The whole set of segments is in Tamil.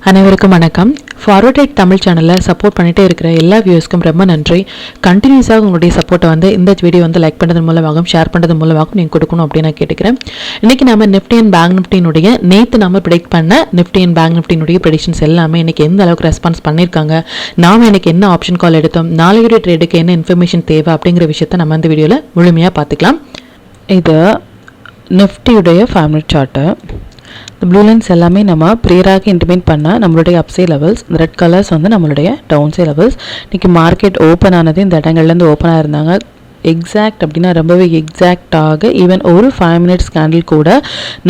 அனைவருக்கும் வணக்கம். ஃபார்வர்ட் ட்ரேட் தமிழ் சேனலில் சப்போர்ட் பண்ணிகிட்டே இருக்கிற எல்லா வியூஸ்க்கும் ரொம்ப நன்றி. கண்டினியூஸாக உங்களுடைய சப்போர்ட்டை இந்த வீடியோ லைக் பண்ணுறது மூலமாகவும் ஷேர் பண்ணுறது மூலமாகவும் நீங்கள் கொடுக்கணும் அப்படின்னு நான் கேட்டுக்கிறேன். இன்றைக்கி நம்ம நிஃப்டி அண்ட் பேங்க் நிஃப்டினுடைய நேற்று நம்ம ப்ரெடிக்ட் பண்ண நிஃப்டி அண்ட் பேங்க் நிஃப்டினுடைய ப்ரெடிக்ஷன்ஸ் எல்லாமே இன்றைக்கி எந்த அளவுக்கு ரெஸ்பான்ஸ் பண்ணியிருக்காங்க, நாம் இன்றைக்கி என்ன ஆப்ஷன் கால் எடுத்தோம், நாளையுடைய ட்ரேடுக்கு என்ன இன்ஃபர்மேஷன் தேவை அப்படிங்கிற விஷயத்தை நம்ம இந்த வீடியோவில் முழுமையாக பார்த்துக்கலாம். இது நிஃப்டியுடைய ஃபேமிலி சார்ட்டு. இந்த ப்ளூ லைன்ஸ் எல்லாமே நம்ம ப்ரேயராக இன்டிமேட் பண்ணால் நம்மளுடைய அப்சை லெவல்ஸ், இந்த ரெட் கலர்ஸ் நம்மளுடைய டவுன்சை லெவல்ஸ். இன்றைக்கி மார்க்கெட் ஓப்பன் ஆனது இந்த இடங்கள்லேருந்து ஓப்பன் ஆகிருந்தாங்க. எக்ஸாக்ட் அப்படின்னா ரொம்பவே எக்ஸாக்டாக ஈவன் ஒரு 5 மினிட்ஸ் கேண்டில் கூட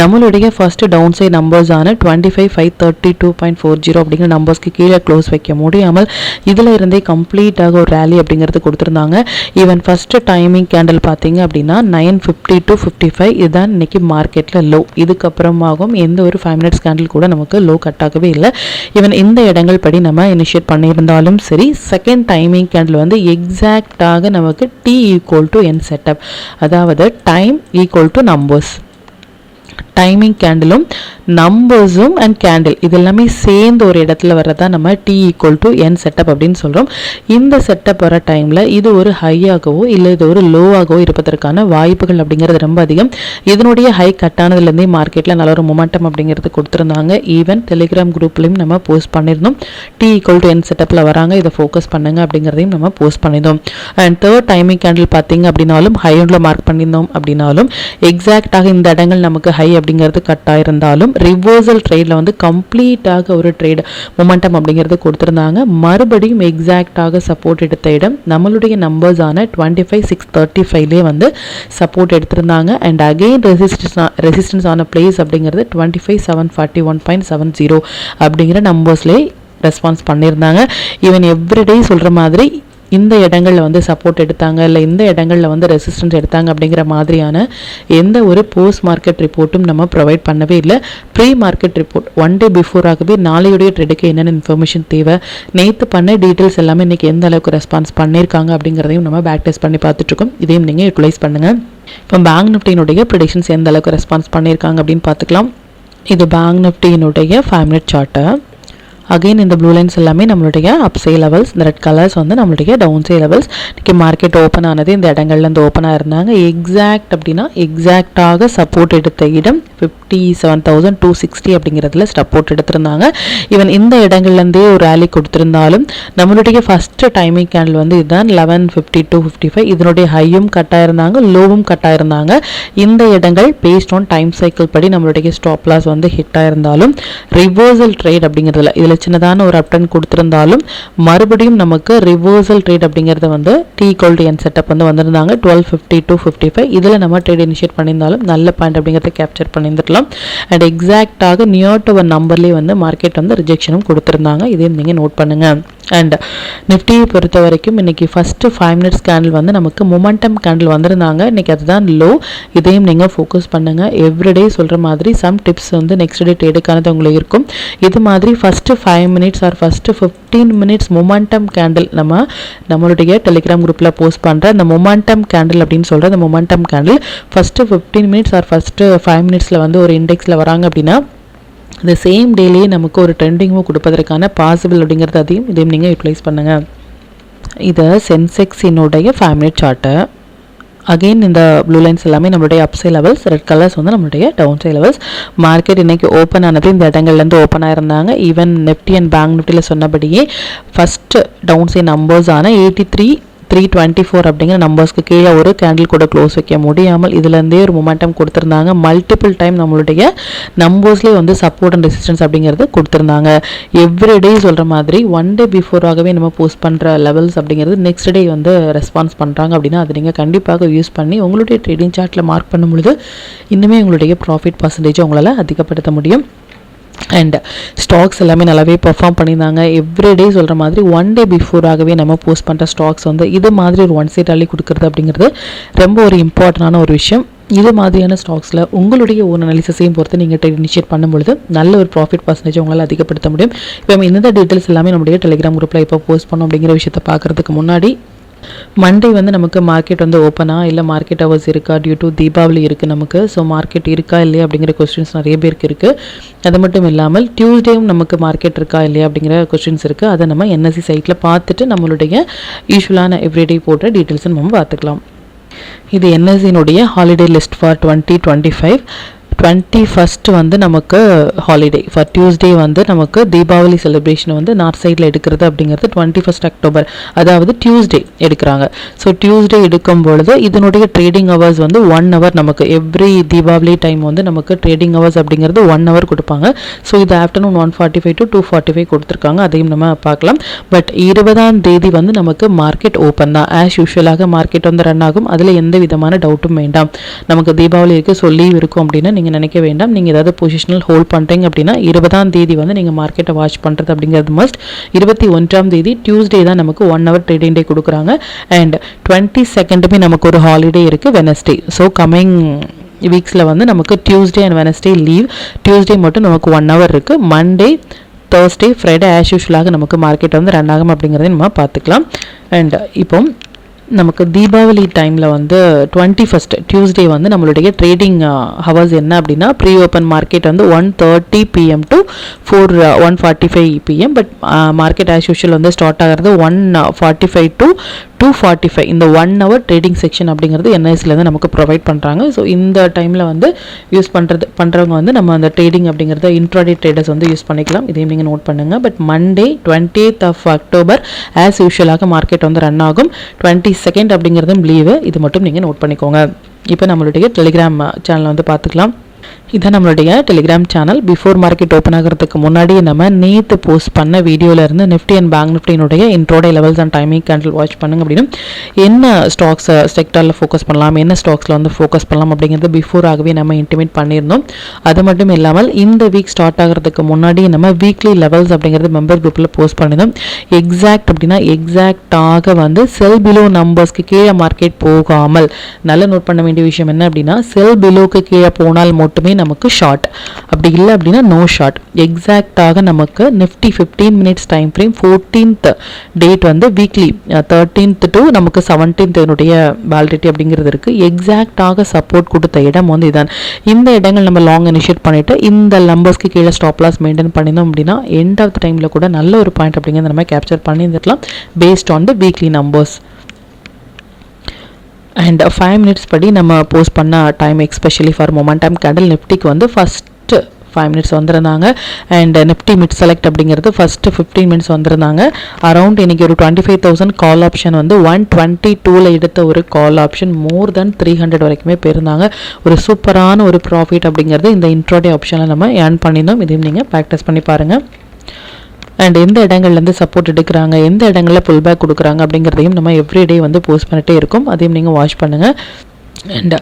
நம்மளுடைய ஃபர்ஸ்ட் டவுன் சைட் நம்பர்ஸான 25,532.40 அப்படிங்கிற நம்பர்ஸ்க்கு கீழே க்ளோஸ் வைக்க முடியாமல் இதில் இருந்தே கம்ப்ளீட்டாக ஒரு ரேலி அப்படிங்கிறது கொடுத்துருந்தாங்க. ஈவன் ஃபஸ்ட்டு டைமிங் கேண்டில் பார்த்தீங்க அப்படின்னா 9:50 to 55 இதுதான் இன்னைக்கு மார்க்கெட்டில் லோ. இதுக்கப்புறமாகவும் எந்த ஒரு 5 மினிட்ஸ் கேண்டில் கூட நமக்கு லோ கட் ஆகவே இல்லை. ஈவன் இந்த இடங்கள் படி நம்ம இனிஷியேட் பண்ணியிருந்தாலும் சரி, செகண்ட் டைமிங் கேண்டில் எக்ஸாக்டாக நமக்கு T equal to n setup, அதாவது time equal to numbers. Timing கேண்டிலும் நம்பர்ஸும் அண்ட் கேண்டில் இது எல்லாமே சேர்ந்து ஒரு இடத்துல வர்றதா நம்ம T equal to N setup அப்படின்னு சொல்கிறோம். இந்த செட்டப் வர டைமில் இது ஒரு ஹையாகவோ இல்லை இது ஒரு லோவாகவோ இருப்பதற்கான வாய்ப்புகள் அப்படிங்கிறது ரொம்ப அதிகம். இதனுடைய ஹை கட்டானதுலேருந்தே மார்க்கெட்டில் நல்ல ஒரு மொமெண்டம் அப்படிங்கிறது கொடுத்துருந்தாங்க. ஈவன் டெலிகிராம் குரூப்லையும் நம்ம போஸ்ட் பண்ணியிருந்தோம். டி ஈக்குவல் டு என் செட்டப்பில் வராங்க, இதை ஃபோக்கஸ் பண்ணுங்க அப்படிங்கிறதையும் நம்ம போஸ்ட் பண்ணியிருந்தோம். அண்ட் தேர்ட் டைமிங் கேண்டில் பார்த்தீங்க அப்படின்னாலும் ஹை ஒன்றில் மார்க் பண்ணியிருந்தோம் அப்படின்னாலும் எக்ஸாக்டாக இந்த இடங்கள் நமக்கு ஹை அப்படிங்கிறது கட் ஆயிருந்தாலும் ரிவர்சல் ட்ரேடில் கம்ப்ளீட்டாக ஒரு ட்ரேட் மொமெண்டம் அப்படிங்கிறது கொடுத்துருந்தாங்க. மறுபடியும் எக்ஸாக்டாக சப்போர்ட் எடுத்த இடம் நம்மளுடைய நம்பர்ஸான 25,635 சப்போர்ட் எடுத்திருந்தாங்க. அண்ட் அகெயின் ரெசிஸ்டன்ஸ் ஆன பிளேஸ் அப்படிங்கிறது 25,741.70 அப்படிங்கிற நம்பர்ஸ்லேயே ரெஸ்பான்ஸ் பண்ணியிருந்தாங்க. ஈவன் எவ்ரிடே சொல்கிற மாதிரி இந்த இடங்களில் சப்போர்ட் எடுத்தாங்க, இல்லை இந்த இடங்களில் ரெசிஸ்டன்ஸ் எடுத்தாங்க அப்படிங்கிற மாதிரியான எந்த ஒரு போஸ்ட் மார்க்கெட் ரிப்போர்ட்டும் நம்ம ப்ரொவைட் பண்ணவே இல்லை. ப்ரீ மார்க்கெட் ரிப்போர்ட் 1 day பிஃபோராகவே நாளையுடைய ட்ரேடுக்கு என்னென்ன இன்ஃபர்மேஷன் தேவை, நேற்று பண்ண டீட்டெயில்ஸ் எல்லாமே இன்றைக்கி எந்த அளவுக்கு ரெஸ்பான்ஸ் பண்ணியிருக்காங்க அப்படிங்கிறதையும் நம்ம பேக் டெஸ்ட் பண்ணி பார்த்துட்ருக்கோம். இதையும் நீங்கள் யூட்டிலைஸ் பண்ணுங்கள். இப்போ பேங்க் நிஃப்டியினுடைய ப்ரெடிக்ஷன்ஸ் எந்த அளவுக்கு ரெஸ்பான்ஸ் பண்ணியிருக்காங்க அப்படின்னு பார்த்துக்கலாம். இது பேங்க் நிஃப்டியினுடைய 5 மினிட் சார்ட்டு. அகெயின் இந்த ப்ளூ லைன்ஸ் எல்லாமே நம்மளுடைய அப்சை லெவல்ஸ், இந்த ரெட் கலர்ஸ் நம்மளுடைய டவுன் சை லெவல்ஸ். இன்றைக்கி மார்க்கெட் ஓப்பன் ஆனது இந்த இடங்கள்லேருந்து ஓப்பன் ஆயிருந்தாங்க. எக்ஸாக்ட் அப்படின்னா எக்ஸாக்டாக சப்போர்ட் எடுத்த இடம் 57,260 அப்படிங்கிறதுல சப்போர்ட் எடுத்திருந்தாங்க. ஈவன் இந்த இடங்கள்லேருந்தே ஒரு ரேலி கொடுத்துருந்தாலும் நம்மளுடைய ஃபஸ்ட்டு டைமிங் கேண்டில் இதுதான் 11:50 to 55 இதனுடைய ஹையும் கட் ஆயிருந்தாங்க, லோவும் கட் ஆயிருந்தாங்க. இந்த இடங்கள் பேஸ்ட் ஆன் டைம் சைக்கிள் படி நம்மளுடைய ஸ்டாப் லாஸ் ஹிட் ஆயிருந்தாலும் ரிவர்சல் ட்ரேட் அப்படிங்கிறதுல இதில் சின்னதான ஒரு அப்டன் கொடுத்திருந்தாலும் மறுபடியும் நமக்கு ரிவர்சல் ட்ரேட் அப்படிங்கிறது T equal to N setup வந்திருந்தாங்க 12:50 to 55 இதில் நம்ம ட்ரேட் இனிஷியேட் பண்ணியிருந்தாலும் நல்ல பாயிண்ட் அப்படிங்கிறத கேப்சர் பண்ணியிருந்துக்கலாம். அண்ட் எக்ஸாக்டாக நியர் டு ஒரு நம்பர்லேயே மார்க்கெட் ரிஜெக்ஷனும் கொடுத்துருந்தாங்க. இதையும் நீங்கள் நோட் பண்ணுங்கள். அண்ட் நிஃப்டியை பொறுத்த வரைக்கும் இன்றைக்கி ஃபஸ்ட்டு 5 மினிட்ஸ் கேண்டில் நமக்கு மொமெண்டம் கேண்டில் வந்திருந்தாங்க. இன்றைக்கி அதுதான் லோ. இதையும் நீங்கள் ஃபோக்கஸ் பண்ணுங்கள். எவ்ரிடே சொல்கிற மாதிரி சம் டிப்ஸ் நெக்ஸ்ட் டே ட்ரேடுக்கானது உங்களுக்கு இருக்கும். இது மாதிரி first 5 minutes R first 15 minutes momentum candle நம்மளுடைய டெலிகிராம் குரூப்பில் போஸ்ட் பண்ணுற இந்த மொமெண்டம் கேண்டில் அப்படின்னு சொல்கிற இந்த momentum candle first 15 minutes R first 5 மினிட்ஸில் ஒரு இண்டெக்ஸில் வராங்க அப்படின்னா இந்த சேம் டேலேயே நமக்கு ஒரு ட்ரெண்டிங்கும் கொடுப்பதற்கான பாசிபிள் அப்படிங்கிறது இதையும் நீங்கள் யூட்டிலைஸ் பண்ணுங்கள். இது சென்செக்ஸினுடைய 5 மினிட் சார்ட்டு. அகெயின் இந்த ப்ளூ லைன்ஸ் எல்லாமே நம்மளுடைய அப்சை லெவல்ஸ், ரெட் கலர்ஸ் நம்மளுடைய டவுன் சை லெவல்ஸ். மார்க்கெட் இன்றைக்கி ஓப்பன் ஆனது இந்த இடங்கள்லேருந்து ஓப்பன் ஆயிருந்தாங்க. ஈவன் நிஃப்டி அண்ட் பேங்க் நிஃப்டியில் சொன்னபடியே ஃபஸ்ட்டு டவுன் சை நம்பர்ஸான 83,324 அப்படிங்கிற நம்பர்ஸ்க்கு கீழே ஒரு கேண்டில் கூட க்ளோஸ் வைக்க முடியாமல் இதுலேருந்தே ஒரு மொமெண்டம் கொடுத்துருந்தாங்க. மல்டிபிள் டைம் நம்மளுடைய நம்பர்ஸ்லேயே சப்போர்ட் அண்ட் ரெசிஸ்டன்ஸ் அப்படிங்கிறது கொடுத்துருந்தாங்க. எவ்ரிடே சொல்கிற மாதிரி 1 day பிஃபோராகவே நம்ம போஸ்ட் பண்ணுற லெவல்ஸ் அப்படிங்கிறது நெக்ஸ்ட் டே ரெஸ்பான்ஸ் பண்ணுறாங்க அப்படின்னா அது நீங்கள் கண்டிப்பாக யூஸ் பண்ணி உங்களுடைய ட்ரேடிங் சார்ட்டில் மார்க் பண்ணும் பொழுது இன்னுமே உங்களுடைய ப்ராஃபிட் பர்சன்டேஜ் உங்களால் அதிகப்படுத்த முடியும். அண்ட் ஸ்டாக்ஸ் எல்லாமே நல்லாவே பெர்ஃபார்ம் பண்ணியிருந்தாங்க. எவ்ரிடே சொல்கிற மாதிரி 1 day பிஃபோராகவே நம்ம போஸ்ட் பண்ணுற ஸ்டாக்ஸ் இது மாதிரி ஒரு 1 சைட் ரேலி கொடுக்குறது அப்படிங்கிறது ரொம்ப ஒரு இம்பார்ட்டண்டான ஒரு விஷயம். இது மாதிரியான ஸ்டாக்ஸில் உங்களுடைய ஓன் அனாலிசிஸையும் பொறுத்து நீங்கள் ட்ரேட் இனிஷியேட் பண்ணும்பொழுது நல்ல ஒரு ப்ராஃபிட் பர்சன்டேஜ் உங்களால் அதிகப்படுத்த முடியும். இப்போ இந்த டீட்டெயில்ஸ் எல்லாமே நம்முடைய டெலிகிராம் குரூப்பில் இப்போ போஸ்ட் பண்ணோம் அப்படிங்கிற விஷயத்தை பார்க்குறதுக்கு முன்னாடி மண்டே வந்து நமக்கு மார்க்கெட் வந்து ஓப்பனா இல்லை மார்க்கெட் ஹவர்ஸ் இருக்கா டியூ டு தீபாவளி இருக்குது நமக்கு. ஸோ மார்க்கெட் இருக்கா இல்லையா அப்படிங்கிற கொஸ்டின்ஸ் நிறைய பேருக்கு இருக்குது. அது மட்டும் இல்லாமல் டியூஸ்டேவும் நமக்கு மார்க்கெட் இருக்கா இல்லையா அப்படிங்கிற கொஸ்டின்ஸ் இருக்குது. அதை நம்ம என்எஸ்சி சைட்டில் பார்த்துட்டு நம்மளுடைய யூஸ்வலான எவ்ரிடே போடுற டீட்டெயில்ஸை நம்ம பார்த்துக்கலாம். இது என்எஸ்சினுடைய ஹாலிடே லிஸ்ட் ஃபார் 2025. 21st வந்து நமக்கு ஹாலிடே. ஃபார் டியூஸ்டே வந்து நமக்கு தீபாவளி செலிப்ரேஷன் வந்து நார்த் சைடில் எடுக்கிறது அப்படிங்கிறது 21st அக்டோபர், அதாவது டியூஸ்டே எடுக்கிறாங்க. ஸோ டியூஸ்டே எடுக்கும் பொழுது இதனுடைய ட்ரேடிங் ஹவர்ஸ் வந்து 1 hour நமக்கு எவ்ரி தீபாவளி டைம் வந்து நமக்கு ட்ரேடிங் ஹவர்ஸ் அப்படிங்கிறது 1 hour கொடுப்பாங்க. ஸோ இது ஆஃப்டர்நூன் 1:45 to 2:45 கொடுத்துருக்காங்க. அதையும் நம்ம பார்க்கலாம். பட் 20ஆம் தேதி வந்து நமக்கு மார்க்கெட் ஓப்பன் தான். ஆஸ் யூஷுவலாக மார்க்கெட் வந்து ரன் ஆகும். அதில் எந்த விதமான டவுட்டும் வேண்டாம். நமக்கு தீபாவளி இருக்குது, ஸோ லீவ் இருக்கும் அப்படின்னு நீங்கள் நினைக்க வேண்டாம். நீங்கள் ஏதாவது பொசிஷனல் ஹோல்ட் பண்ணுறீங்க அப்படின்னா 20ஆம் தேதி வந்து நீங்கள் மார்க்கெட்டை வாட்ச் பண்ணுறது அப்படிங்கிறது மஸ்ட். 21ஆம் தேதி டியூஸ்டே தான் நமக்கு 1 hour ட்ரேடிங் டே கொடுக்குறாங்க. அண்ட் 22nd நமக்கு ஒரு ஹாலிடே இருக்குது, வெனஸ்டே. ஸோ கம்மிங் வீக்ஸில் வந்து நமக்கு Tuesday and Wednesday leave. Tuesday மட்டும் நமக்கு 1 hour இருக்குது. மண்டே, தேர்ஸ்டே, ஃப்ரைடே ஆஸ் யூஷுவலாக நமக்கு மார்க்கெட் வந்து ரன் ஆகும் அப்படிங்கிறத நம்ம பார்த்துக்கலாம். அண்ட் இப்போ நமக்கு தீபாவளி டைமில் வந்து 21st டியூஸ்டே வந்து நம்மளுடைய ட்ரேடிங் ஹவர்ஸ் என்ன அப்படின்னா ப்ரீ ஓப்பன் மார்க்கெட் வந்து 1:30 PM to 1:45 PM. But market as usual வந்து ஸ்டார்ட் ஆகிறது 1:45 to 2:45. இந்த 1 hour ட்ரேடிங் செக்ஷன் அப்படிங்கிறது என்ஐசிலேருந்து நமக்கு ப்ரொவைட் பண்ணுறாங்க. ஸோ இந்த டைமில் வந்து யூஸ் பண்ணுறவங்க வந்து நம்ம அந்த ட்ரேடிங் அப்படிங்கிறத இன்ட்ராடே ட்ரேடர்ஸ் வந்து யூஸ் பண்ணிக்கலாம். இதையும் நீங்கள் நோட் பண்ணுங்கள். But Monday 20th of October as யூஷுவலாக மார்க்கெட் வந்து ரன் ஆகும். 22nd அப்படிங்கிறதும் லீவு. இது மட்டும் நீங்கள் நோட் பண்ணிக்கோங்க. இப்போ நம்மளுடைய டெலிகிராம் சேனலை வந்து பார்த்துக்கலாம். இதான் நம்மளுடைய Telegram channel. Before market open ஆகிறதுக்கு முன்னாடியே நம்ம நேற்று போஸ்ட் பண்ண வீடியோவிலேருந்து நிஃப்டி அண்ட் பேங்க் நிஃப்டினுடைய intraday levels and timing candle watch பண்ணுங்க அப்படின்னு என்ன ஸ்டாக்ஸ் செக்டரில் ஃபோக்கஸ் பண்ணலாம், என்ன ஸ்டாக்ஸில் வந்து ஃபோக்கஸ் பண்ணலாம் அப்படிங்கிறது பிஃபோராகவே நம்ம இன்டிமேட் பண்ணியிருந்தோம். அது மட்டும் இல்லாமல் இந்த வீக் ஸ்டார்ட் ஆகிறதுக்கு முன்னாடி நம்ம வீக்லி லெவல்ஸ் அப்படிங்கிறது மெம்பர் குரூப்பில் போஸ்ட் பண்ணியிருந்தோம். எக்ஸாக்ட் அப்படின்னா எக்ஸாக்டாக வந்து செல் பிலோ நம்பர்ஸ்க்கு கீழே மார்க்கெட் போகாமல், நல்லா நோட் பண்ண வேண்டிய விஷயம் என்ன அப்படின்னா செல் பிலோக்கு கீழே போனால் மட்டுமே நமக்கு ஷார்ட், அப்படி இல்லை அப்படின்னா நோ ஷார்ட். எக்ஸாக்டாக நமக்கு Nifty 15 minutes time frame 14th date வந்து வீக்லி 13th to நமக்கு 17th வேலிடிட்டி அப்படிங்கிறது இருக்குது. எக்ஸாக்டாக சப்போர்ட் கொடுத்த இடம் வந்து இதான். இந்த இடங்கள் நம்ம லாங் இனிஷியேட் பண்ணிவிட்டு இந்த நம்பர்ஸ்க்கு கீழே ஸ்டாப் லாஸ் மெயின்டைன் பண்ணியிருந்தோம் அப்படின்னா எண்ட் ஆஃப் த டைமில் கூட நல்ல ஒரு பாயிண்ட் அப்படிங்கிறத நம்ம கேப்சர் பண்ணியிருந்துக்கலாம் based on the weekly numbers. And 5 minutes படி நம்ம போஸ்ட் பண்ண time especially for momentum candle நிஃப்டிக்கு வந்து ஃபஸ்ட்டு 5 minutes வந்திருந்தாங்க. அண்ட் நிஃப்டி மிட் செலக்ட் அப்படிங்கிறது ஃபஸ்ட்டு 15 minutes வந்திருந்தாங்க. அரௌண்ட் இன்றைக்கி ஒரு 25,000 கால் ஆப்ஷன் வந்து 122 எடுத்த ஒரு கால் ஆப்ஷன் மோர் தென் 300 வரைக்குமே போயிருந்தாங்க. ஒரு சூப்பரான ஒரு ப்ராஃபிட் அப்படிங்கிறது இந்த இன்ட்ராடே ஆப்ஷனில் நம்ம ஏர்ன் பண்ணியிருந்தோம். இதையும் நீங்கள் ப்ராக்டிஸ் பண்ணி பாருங்கள். அண்ட் எந்த இடங்கள்லேருந்து சப்போர்ட் எடுக்கிறாங்க, எந்த இடங்களில் புல் பேக் கொடுக்குறாங்க அப்படிங்கிறதையும் நம்ம எவ்ரிடே வந்து போஸ்ட் பண்ணிட்டே இருக்கோம். அதையும் நீங்கள் வாட்ச் பண்ணுங்கள். அண்ட்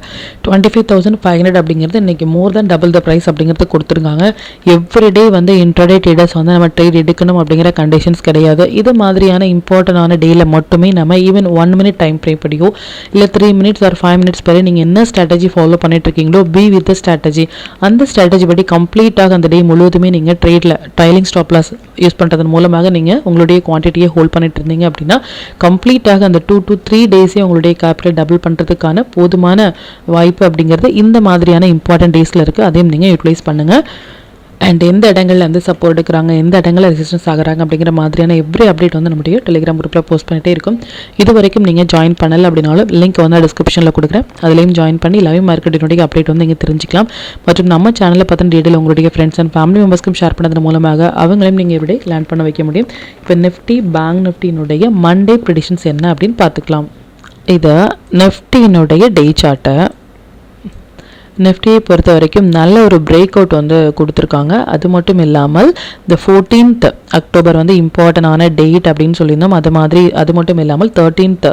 25,500 அப்படிங்கிறது இன்றைக்கி மோர் தென் டபுள் த ப்ரைஸ் அப்படிங்கிறது கொடுத்துருக்காங்க. எவ்ரிடே வந்து இன்ட்ராடே ட்ரேடர்ஸ் வந்து நம்ம ட்ரேட் எடுக்கணும் அப்படிங்கிற கண்டிஷன்ஸ் கிடையாது. இது மாதிரியான இம்பார்ட்டண்டான டேயில் மட்டுமே நம்ம ஈவன் 1 minute டைம் ஃப்ரேம் படியோ இல்லை 3 minutes or 5 minutes படி நீங்கள் என்ன ஸ்ட்ராட்டஜி ஃபாலோ பண்ணிட்டு இருக்கீங்களோ பி வித் ஸ்ட்ராட்டஜி, அந்த ஸ்ட்ராட்டஜி படி கம்ப்ளீட்டாக அந்த டே முழுவதுமே நீங்கள் ட்ரேடில் ட்ரைலிங் ஸ்டாப் லாஸ் யூஸ் பண்ணுறதன் மூலமாக நீங்கள் உங்களுடைய குவான்டிட்டியை ஹோல்ட் பண்ணிட்டு இருந்தீங்க அப்படின்னா கம்ப்ளீட்டாக அந்த 2 to 3 days உங்களுடைய கேபிட்டல் டபுள் பண்ணுறதுக்கான போதுமான வாய்ப்பு அப்படிங்கிறது இந்த மாதிரியான இம்பார்ட்டன்ட் டேஸில் இருக்குது. அதையும் நீங்கள் யூட்டிலைஸ் பண்ணுங்கள். அண்ட் எந்த இடங்களில் வந்து சப்போர்ட் எடுக்கிறாங்க, எந்த இடங்களில் ரெசிஸ்டன்ஸ் ஆகிறாங்க அப்படிங்கிற மாதிரியான எவ்ரி அப்டேட் வந்து நம்முடைய டெலிகிராம் குரூப்பில் போஸ்ட் பண்ணிட்டே இருக்கும். இது வரைக்கும் நீங்கள் ஜாயின் பண்ணலை அப்படின்னாலும் லிங்க் வந்து டிஸ்கிரிப்ஷனில் கொடுக்குறேன். அதுலேயும் ஜாயின் பண்ணி லைவ் மார்க்கெட்டினுடைய அப்டேட் வந்து இங்கே தெரிஞ்சிக்கலாம். மற்றும் நம்ம சேனலில் பார்த்து டீட்டெயில் உங்களுடைய ஃப்ரெண்ட்ஸ் அண்ட் ஃபேமிலி மெம்பர்ஸ்க்கும் ஷேர் பண்ணதன் மூலமாக அவங்களையும் நீங்கள் எவ்ரிடே லேர்ன் பண்ண வைக்க முடியும். இப்போ நிஃப்டி பேங்க் நிஃப்டினுடைய மண்டே ப்ரெடிக்ஷன்ஸ் என்ன அப்படின்னு பார்த்துக்கலாம். இது நிஃப்டியினுடைய டே சார்ட்டை. நிஃப்டியை பொறுத்த வரைக்கும் நல்ல ஒரு பிரேக் அவுட் வந்து கொடுத்துருக்காங்க. அது மட்டும் இல்லாமல் இந்த 14th அக்டோபர் வந்து இம்பார்ட்டண்டான டேட் அப்படின்னு சொல்லியிருந்தோம். அது மட்டும் இல்லாமல் 13th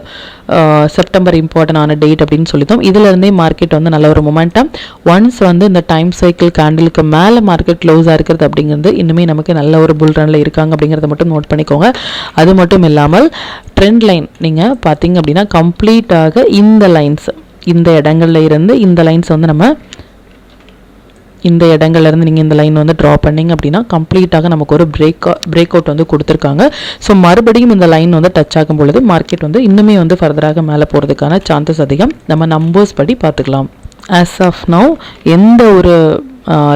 செப்டம்பர் இம்பார்ட்டண்டான டேட் அப்படின்னு சொல்லியிருந்தோம். இதிலிருந்தே மார்க்கெட் வந்து நல்ல ஒரு மொமெண்டம். ஒன்ஸ் வந்து இந்த டைம் சைக்கிள் கேண்டிலுக்கு மேலே மார்க்கெட் க்ளோஸாக இருக்கிறது அப்படிங்கிறது இன்னுமே நமக்கு நல்ல ஒரு புல் ரனில் இருக்காங்க அப்படிங்கிறத மட்டும் நோட் பண்ணிக்கோங்க. அது மட்டும் இல்லாமல் ட்ரெண்ட் லைன் நீங்கள் பார்த்தீங்க அப்படின்னா கம்ப்ளீட்டாக இந்த லைன்ஸ், இந்த இடங்கள்ல இருந்து இந்த லைன்ஸ் வந்து நம்ம இந்த இடங்கள்லேருந்து நீங்கள் இந்த லைன் வந்து ட்ரா பண்ணிங்க அப்படின்னா கம்ப்ளீட்டாக நமக்கு ஒரு பிரேக் அவுட் வந்து கொடுத்துருக்காங்க. ஸோ மறுபடியும் இந்த லைன் வந்து டச் ஆகும் பொழுது மார்க்கெட் வந்து இன்னுமே வந்து ஃபர்தராக மேலே போகிறதுக்கான சான்சஸ் அதிகம். நம்ம நம்பர்ஸ் படி பார்த்துக்கலாம். ஆஸ் ஆஃப் நவ் எந்த ஒரு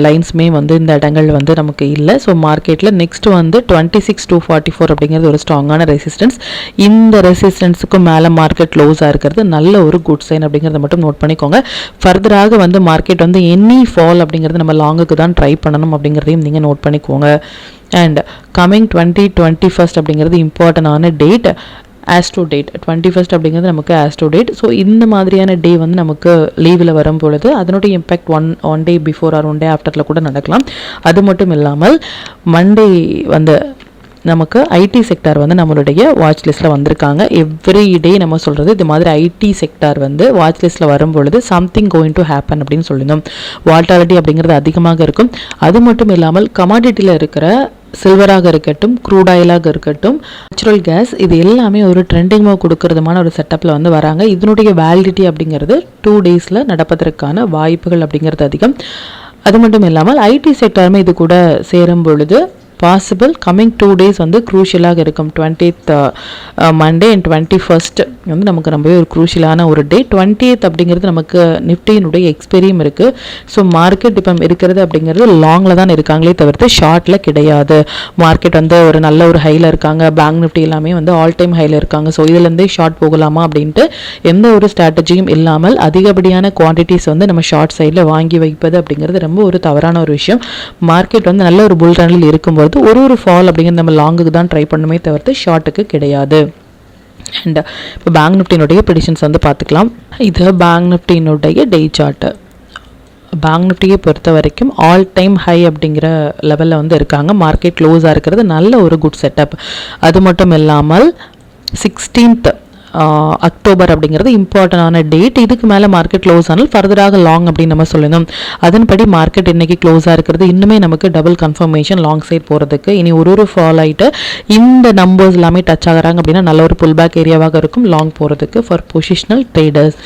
லைன்ஸுமே வந்து இந்த இடங்கள் வந்து நமக்கு இல்லை. ஸோ மார்க்கெட்டில் நெக்ஸ்ட் வந்து 26,244 அப்படிங்கிறது ஒரு ஸ்ட்ராங்கான ரெசிஸ்டன்ஸ். இந்த ரெசிஸ்டன்ஸுக்கு மேலே மார்க்கெட் க்ளோஸாக இருக்கிறது நல்ல ஒரு குட் சைன் அப்படிங்கிறத மட்டும் நோட் பண்ணிக்கோங்க. ஃபர்தராக வந்து மார்க்கெட் வந்து எனி ஃபால் அப்படிங்கிறது நம்ம லாங்குக்கு தான் ட்ரை பண்ணணும் அப்படிங்கிறதையும் நீங்கள் நோட் பண்ணிக்கோங்க. அண்ட் கம்மிங் 2021 அப்படிங்கிறது இம்பார்ட்டண்டான டேட். ஆஸ்ட்ரோ டேட் 21 அப்படிங்கிறது நமக்கு ஆஸ்ட்ரோ டேட். ஸோ இந்த மாதிரியான டே வந்து நமக்கு லீவில் வரும் பொழுது அதனுடைய impact one day before or one day ஆஃப்டரில் கூட நடக்கலாம். அது மட்டும் இல்லாமல் மண்டே வந்து நமக்கு ஐடி செக்டார் வந்து நம்மளுடைய வாட்ச் லிஸ்ட்டில் வந்திருக்காங்க. எவ்ரி டே நம்ம சொல்கிறது இது மாதிரி ஐடி செக்டார் வந்து வாட்ச் லிஸ்ட்டில் வரும் பொழுது சம்திங் கோயிங் டு ஹேப்பன் அப்படின்னு சொல்லியிருந்தோம். வால்டாலிட்டி அப்படிங்கிறது அதிகமாக இருக்கும். அது மட்டும் இல்லாமல் கமாடிட்டியில் இருக்கிற சில்வராக இருக்கட்டும், க்ரூட் ஆயிலாக இருக்கட்டும், நேச்சுரல் கேஸ், இது எல்லாமே ஒரு ட்ரெண்டிங் மூவ் கொடுக்கறதுமான ஒரு செட்டப்பில் வந்து வராங்க. இதனுடைய வேலிடிட்டி அப்படிங்கிறது 2 டேஸில் நடப்பதற்கான வாய்ப்புகள் அப்படிங்கிறது அதிகம். அது மட்டும் இல்லாமல் ஐடி செக்டாருமே இது கூட சேரும் பொழுது பாசிபிள் கம்மிங் 2 டேஸ் வந்து க்ரூஷியலாக இருக்கும். 20th மண்டே அண்ட் 21st வந்து நமக்கு ரொம்பவே ஒரு க்ரூஷியலான ஒரு டே. 20th அப்படிங்கிறது நமக்கு நிஃப்டியினுடைய எக்ஸ்பெரியும் இருக்குது. ஸோ மார்க்கெட் இப்போ இருக்கிறது அப்படிங்கிறது லாங்கில் தான் இருக்காங்களே தவிர்த்து ஷார்ட்டில் கிடையாது. மார்க்கெட் வந்து ஒரு நல்ல ஒரு ஹையில் இருக்காங்க. பேங்க் நிஃப்டி எல்லாமே வந்து ஆல் டைம் ஹையில் இருக்காங்க. ஸோ இதுலேருந்தே ஷார்ட் போகலாமா அப்படின்ட்டு எந்த ஒரு ஸ்ட்ராட்டஜியும் இல்லாமல் அதிகப்படியான குவான்டிட்டிஸ் வந்து நம்ம ஷார்ட் சைடில் வாங்கி வைப்பது அப்படிங்கிறது ரொம்ப ஒரு தவறான ஒரு விஷயம். மார்க்கெட் வந்து நல்ல ஒரு புல் ரனில் இருக்கும்போது ஒரு ஃபால் அப்படிங்கிறது நம்ம லாங்குக்கு தான் ட்ரை பண்ணுமே தவிர்த்து ஷார்ட்டுக்கு கிடையாது. அண்ட் இப்போ பேங்க் நிஃப்டியினுடைய ப்ரெடிக்ஷன்ஸ் வந்து பார்த்துக்கலாம். இது பேங்க் நிஃப்டியினுடைய டே சார்ட்டு. பேங்க் நிஃப்டியை பொறுத்த வரைக்கும் ஆல் டைம் ஹை அப்படிங்கிற லெவலில் வந்து இருக்காங்க. மார்க்கெட் க்ளோஸாக இருக்கிறது நல்ல ஒரு குட் செட்டப். அது மட்டும் இல்லாமல் 16th அக்டோபர் அப்படிங்கிறது இம்பார்ட்டண்டான டேட். இதுக்கு மேலே மார்க்கெட் க்ளோஸ் ஆனால் ஃபர்தராக லாங் அப்படின்னு நம்ம சொல்லணும். அதன்படி மார்க்கெட் இன்றைக்கி க்ளோஸாக இருக்கிறது இன்னுமே நமக்கு டபுள் கன்ஃபர்மேஷன் லாங் சைட் போகிறதுக்கு. இனி ஒரு ஃபால் ஆகிட்டு இந்த நம்பர்ஸ் எல்லாமே டச் ஆகிறாங்க அப்படின்னா நல்ல ஒரு புல் பேக் ஏரியாவாக இருக்கும் லாங் போகிறதுக்கு. For positional traders,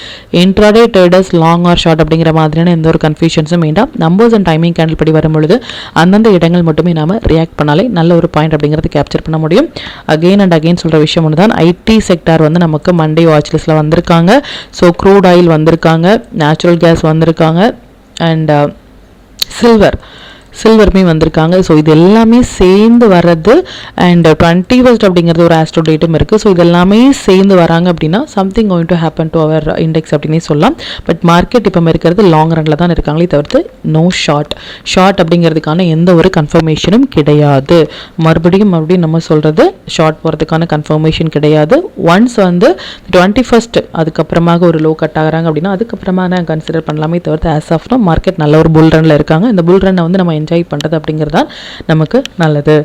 intraday traders long or short அப்படிங்கிற மாதிரியான எந்த ஒரு கன்ஃபியூஷன்ஸும் வேண்டாம். நம்பர்ஸ் அண்ட் டைமிங் கேண்டில் படி வரும்பொழுது அந்தந்த இடங்கள் மட்டுமே நாம் ரியாக்ட் பண்ணாலே நல்ல ஒரு பாயிண்ட் அப்படிங்கிறது கேப்சர் பண்ண முடியும். அகெயின் அண்ட் அகெயின் சொல்கிற விஷயம் ஒன்று தான், ஐடி செக்டார் வந்து நமக்கு மண்டே வாட்ச் லிஸ்ட்ல வந்திருக்காங்க. ஸோ க்ரூட் ஆயில் வந்திருக்காங்க, நேச்சுரல் கேஸ் வந்திருக்காங்க, அண்ட் சில்வருமே வந்திருக்காங்க. ஸோ இது எல்லாமே சேர்ந்து வர்றது. அண்ட் 21st அப்படிங்கிறது ஒரு ஆஸ்ட்ரோ டேட்டும் இருக்குது. ஸோ இது எல்லாமே சேர்ந்து வராங்க அப்படின்னா something going to happen to our index அப்படின்னே சொல்லலாம். பட் மார்க்கெட் இப்போ இருக்கிறது லாங் ரனில் தான் இருக்காங்களே தவிர்த்து நோ ஷார்ட் அப்படிங்கிறதுக்கான எந்த ஒரு கன்ஃபர்மேஷனும் கிடையாது. மறுபடியும் நம்ம சொல்கிறது ஷார்ட் போகிறதுக்கான கன்ஃபர்மேஷன் கிடையாது. ஒன்ஸ் வந்து 21st அதுக்கப்புறமாக ஒரு லோ கட் ஆகிறாங்க அப்படின்னா அதுக்கப்புறமா நான் கன்சிடர் பண்ணலாமே தவிர்த்து ஆஸ் ஆஃப் நோ மார்க்கெட் நல்ல ஒரு புல் ரனில் இருக்காங்க. இந்த புல் ரன்னை வந்து நம்ம என்ஜாய் பண்ணுறது அப்படிங்கிறது தான் நமக்கு நல்லது.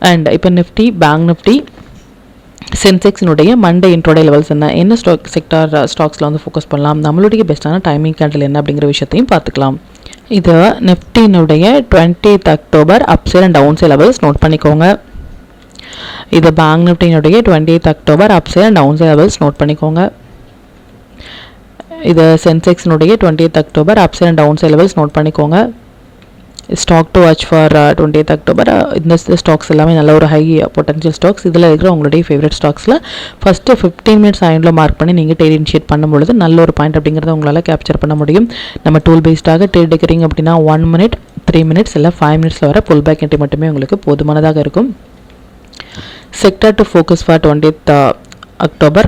அண்ட் இப்போ நிஃப்டி, பேங்க் நிஃப்டி, சென்செக்ஸினுடைய மண்டே இன்ட்ரோடே லெவல்ஸ் என்ன ஸ்டாக்ஸில் வந்து ஃபோக்கஸ் பண்ணலாம், நம்மளுடைய பெஸ்ட்டான டைமிங் கேண்டில் என்ன அப்படிங்கிற விஷயத்தையும் பார்த்துக்கலாம். இது நிஃப்டியினுடைய 20th October upside and down side levels note பண்ணிக்கோங்க. இது பேங்க் நிஃப்டியினுடைய 20th October upside and down side levels note பண்ணிக்கோங்க. இது சென்செக்ஸினுடைய 20th October upside and down side levels note பண்ணிக்கோங்க. Stock to watch for 20th October. இந்த ஸ்டாக்ஸ் எல்லாமே நல்ல ஒரு ஹை பொட்டன்ஷியல் ஸ்டாக்ஸ். இதில் இருக்கிற உங்களுடைய ஃபேவரட் ஸ்டாக்ஸில் ஃபஸ்ட்டு 15 மினிட்ஸ் ஆயிண்டில் மார்க் பண்ணி நீங்கள் ட்ரேட் இனிஷியேட் பண்ணும்பொழுது நல்ல ஒரு பாயிண்ட் அப்படிங்கிறத உங்களால் கேப்சர் பண்ண முடியும். நம்ம டூல் பேஸ்டாக ட்ரேட் எடுக்கிறீங்க அப்படின்னா 1 minute, 3 minutes இல்லை 5 minutesல வர புல் பேக் என்ட்ரி மட்டுமே உங்களுக்கு போதுமானதாக இருக்கும். Sector to focus for 20th October.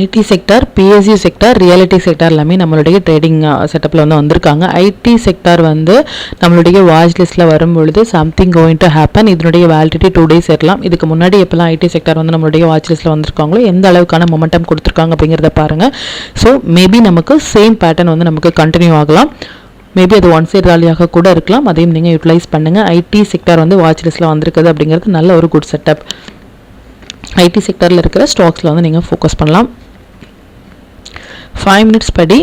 IT sector, PSU sector, reality sector எல்லாமே நம்மளுடைய ட்ரேடிங் செட்டப்பில் வந்து வந்திருக்காங்க. ஐடி செக்டார் வந்து நம்மளுடைய வாட்ச் லிஸ்ட்டில் வரும்பொழுது சம்திங் கோயிங் டு ஹேப்பன். இதனுடைய வேலிடிட்டி 2 days இருக்கலாம். இதுக்கு முன்னாடி எப்போல்லாம் ஐடி செக்டார் வந்து நம்மளுடைய வாட்ச் லிஸ்ட்டில் வந்திருக்காங்களோ எந்த அளவுக்கான மொமெண்டம் கொடுத்துருக்காங்க அப்படிங்கிறத பாருங்கள். ஸோ மேபி நமக்கு சேம் பேட்டர்ன் வந்து நமக்கு கண்டினியூ ஆகலாம். மேபி அது ஒன் சைட் ராலியாக கூட இருக்கலாம். அதையும் நீங்கள் யூட்டிலைஸ் பண்ணுங்கள். ஐடி செக்டார் வந்து வாட்ச் லிஸ்ட்டில் வந்திருக்குது அப்படிங்கிறது நல்ல ஒரு குட் செட்டப். ஐடி செக்டரில் இருக்கிற ஸ்டாக்ஸில் வந்து நீங்கள் ஃபோக்கஸ் பண்ணலாம். 5 minutes படி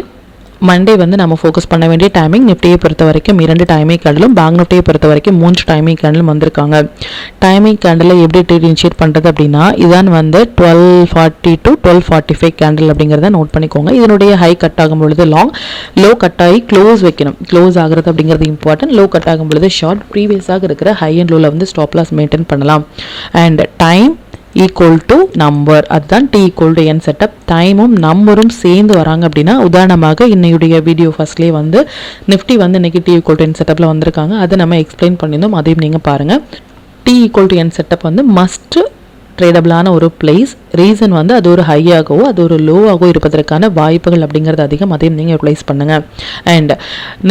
மண்டே வந்து நம்ம ஃபோக்கஸ் பண்ண வேண்டிய டைமிங் நிஃப்டியை பொறுத்த வரைக்கும் 2 டைமிங் கேண்டலும் பேங்க் நிஃப்டியை பொறுத்த வரைக்கும் 3 டைமிங் கேண்டலும் வந்திருக்காங்க. டைமிங் கேண்டில் எப்படி ட்ரேட் இனிஷியேட் பண்ணுறது அப்படின்னா இதான் வந்து 1240 to 1245 கேண்டில் அப்படிங்கிறத நோட் பண்ணிக்கோங்க. இதனுடைய ஹை கட் ஆகும் பொழுது லாங், லோ கட் ஆகி க்ளோஸ் வைக்கணும். க்ளோஸ் ஆகிறது அப்படிங்கிறது இம்பார்ட்டன்ட். லோ கட் ஆகும் பொழுது ஷார்ட், ப்ரீவியஸாக இருக்கிற ஹை அண்ட் லோவில் வந்து ஸ்டாப் லாஸ் மெயின்டைன் பண்ணலாம். And time equal to number, அதுதான் T equal to N setup. டைமும் நம்பரும் சேர்ந்து வராங்க அப்படின்னா, உதாரணமாக இன்னையுடைய வீடியோ ஃபர்ஸ்ட்லேயே வந்து நிஃப்டி வந்து இன்னைக்கு டி ஈக்குவல் டு என் செட்டப்பில் வந்திருக்காங்க. அதை நம்ம எக்ஸ்பிளைன் பண்ணியிருந்தோம், அதையும் நீங்கள் பாருங்கள். T equal to N setup வந்து மஸ்ட் ட்ரேடபிளான ஒரு பிளேஸ். ரீசன் வந்து அது ஒரு ஹையாகவோ அது ஒரு லோவாகவோ இருப்பதற்கான வாய்ப்புகள் அப்படிங்கிறது அதிகம். அதையும் நீங்கள் யூட்டிலைஸ் பண்ணுங்கள். And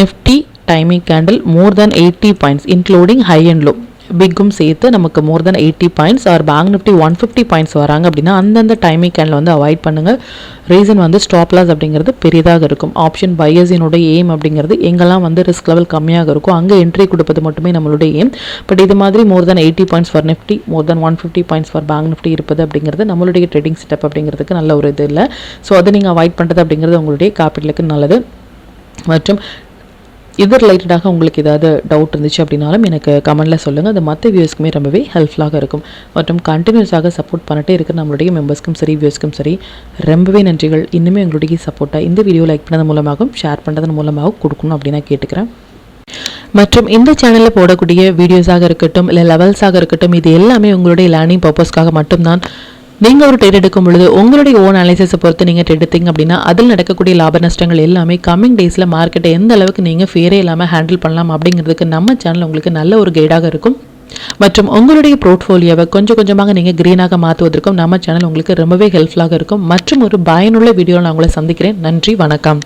Nifty timing candle more than 80 points including high and low, பிக்கும் சேர்த்து நமக்கு more than 80 points or bank Nifty 150 points வராங்க அப்படின்னா அந்தந்த டைமிங் கேண்டில் வந்து அவாய்ட் பண்ணுங்கள். ரீசன் வந்து ஸ்டாப் லாஸ் அப்படிங்கிறது பெரியதாக இருக்கும். ஆப்ஷன் பையர்ஸினுடைய எய்ம் அப்படிங்கிறது எங்கெல்லாம் வந்து ரிஸ்க் லெவல் கம்மியாக இருக்கும் அங்கே என்ட்ரி கொடுப்பது மட்டுமே நம்மளுடைய எய்ம். பட் இது மாதிரி மோர் than 80 points for Nifty, more then 150 points for bank Nifty இருப்பது அப்படிங்கிறது நம்மளுடைய ட்ரேடிங் செட்டப் அப்படிங்கிறதுக்கு நல்ல ஒரு இது இல்லை. ஸோ அதை நீங்கள் அவாய்ட் பண்ணுறது அப்படிங்கிறது உங்களுடைய கேபிட்டலுக்கு நல்லது. மற்றும் இது ரிலேட்டடாக உங்களுக்கு ஏதாவது டவுட் இருந்துச்சு அப்படின்னாலும் எனக்கு கமெண்ட்டில் சொல்லுங்கள். அது மற்ற வியூஸ்க்குமே ரொம்பவே ஹெல்ப்ஃபுல்லாக இருக்கும். மற்றும் கண்டினியூஸாக சப்போர்ட் பண்ணிட்டே இருக்கிற நம்மளுடைய மெம்பர்ஸ்க்கும் சரி வியூஸ்க்கும் சரி ரொம்பவே நன்றிகள். இன்னுமே உங்களுடைய சப்போர்ட்டாக இந்த வீடியோ லைக் பண்ணது மூலமாகவும் ஷேர் பண்ணுறது மூலமாகவும் கொடுக்கணும் அப்படின்னு நான் கேட்டுக்கிறேன். மற்றும் இந்த சேனலில் போடக்கூடிய வீடியோஸாக இருக்கட்டும் இல்லை லெவல்ஸாக இருக்கட்டும், இது எல்லாமே உங்களுடைய லேர்னிங் பர்பஸ்க்காக மட்டும்தான். நீங்கள் ஒரு ட்ரேட் எடுக்கும் பொழுது உங்களுடைய ஓன் அனாலிசிஸை பொறுத்து நீங்கள் ட்ரேட் எடுத்தீங்க அப்படின்னா அதில் நடக்கக்கூடிய லாப நஷ்டங்கள் எல்லாமே கம்மிங் டேஸில் மார்க்கெட்டை எந்த அளவுக்கு நீங்கள் ஃபேரே இல்லாமல் ஹேண்டில் பண்ணலாம் அப்படிங்கிறதுக்கு நம்ம சேனல் உங்களுக்கு நல்ல ஒரு கைடாக இருக்கும். மற்றும் உங்களுடைய போர்ட்ஃபோலியோவை கொஞ்சம் கொஞ்சமாக நீங்கள் க்ரீனாக மாற்றுவதற்கும் நம்ம சேனல் உங்களுக்கு ரொம்பவே ஹெல்ப்ஃபுல்லாக இருக்கும். மற்றும் ஒரு பயனுள்ள வீடியோவில் நான் உங்களை சந்திக்கிறேன். நன்றி, வணக்கம்.